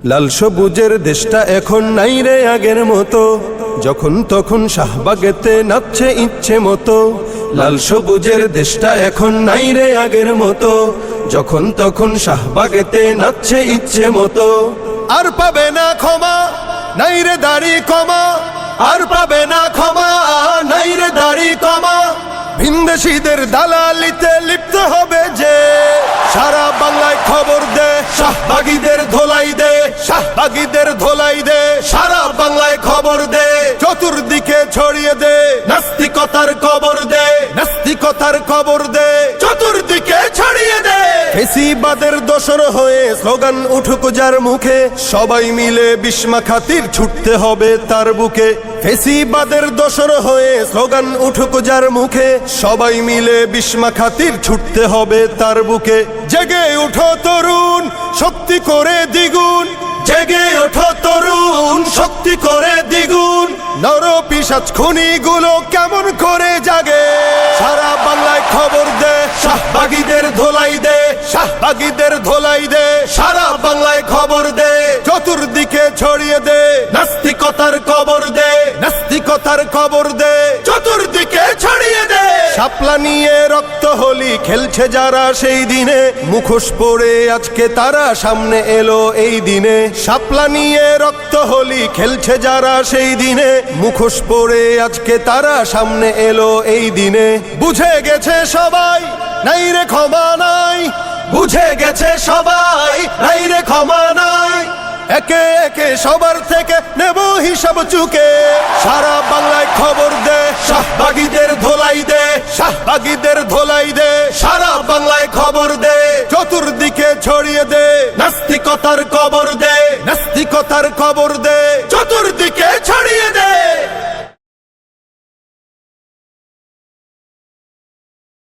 লাল সবুজের দেশটা এখন নাই রে আগের মতো, যখন তখন শাহবাগেতে নাচছে ইচ্ছে মতো। লাল সবুজের দেশটা এখন নাই রে আগের মতো, যখন তখন শাহবাগেতে নাচছে ইচ্ছে মতো। আর পাবে না ক্ষমা, নাই রে দাড়ি কমা, আর পাবে না ক্ষমা, নাই রে দাড়ি কমা। ভিনদেশীদের দালালিতে লিপ্ত হবে যে, সারা বাংলায় খবর দে, শাহবাগীদের ধোলাই দে, শাহবাগীদের ধোলাই দে, সারা বাংলায় খবর দে, চতুর্দিকে ছড়িয়ে দে, নাস্তিকতার খবর দে, নাস্তিকতার খবর দে, চতুর্দিকে ছড়িয়ে দে। ফেসিবাদের দোসর হয়ে স্লোগান উঠুক যার মুখে, সবাই মিলে বিস্মা খাতির ছুটতে হবে তার বুকে। ফেসিবাদের দোসর হয়ে স্লোগান উঠুক যার মুখে, সবাই মিলে বিস্মা খাতির ছুটতে হবে তার বুকে। জেগে ওঠো তরুণ, শক্তি করে দ্বিগুণ, জেগে ওঠো তরুণ, শক্তি করে দ্বিগুণ। নর পিশাচ খুনিগুলো কেমন করে জাগে, সারা বাংলায় খবর দে, শাহবাগীদের ধোলাই দে, শাহবাগীদের ধোলাই দে, সারা বাংলায় খবর দে, চতুর্দিকে ছড়িয়ে দে, নাস্তিকতার খবর দে, নাস্তিকতার খবর দে, চতুর্দিকে ছড়িয়ে দে। শাপলা নিয়ে রক্ত হোলি খেলছে যারা সেই দিনে, মুখোশ পরে আজকে তারা সামনে এলো এই দিনে। শাপলা নিয়ে রক্ত হোলি খেলছে যারা সেই দিনে, মুখোশ পরে আজকে তারা সামনে এলো এই দিনে। বুঝে গেছে সবাই, নাই রে ক্ষমা নাই, বুঝে গেছে সবাই, নাই রে ক্ষমা নাই। একে একে সবার থেকে নেব হিসাব চুকে, সারা বাংলায় খবর দে, শাহবাগীদের ধোলাই দে, শাহবাগীদের ধোলাই দে, সারা বাংলায় খবর দে, চতুর্দিকে ছড়িয়ে দে, নাস্তিকতার খবর দে, নাস্তিকতার খবর দে, চতুর্দিকে ছড়িয়ে দে।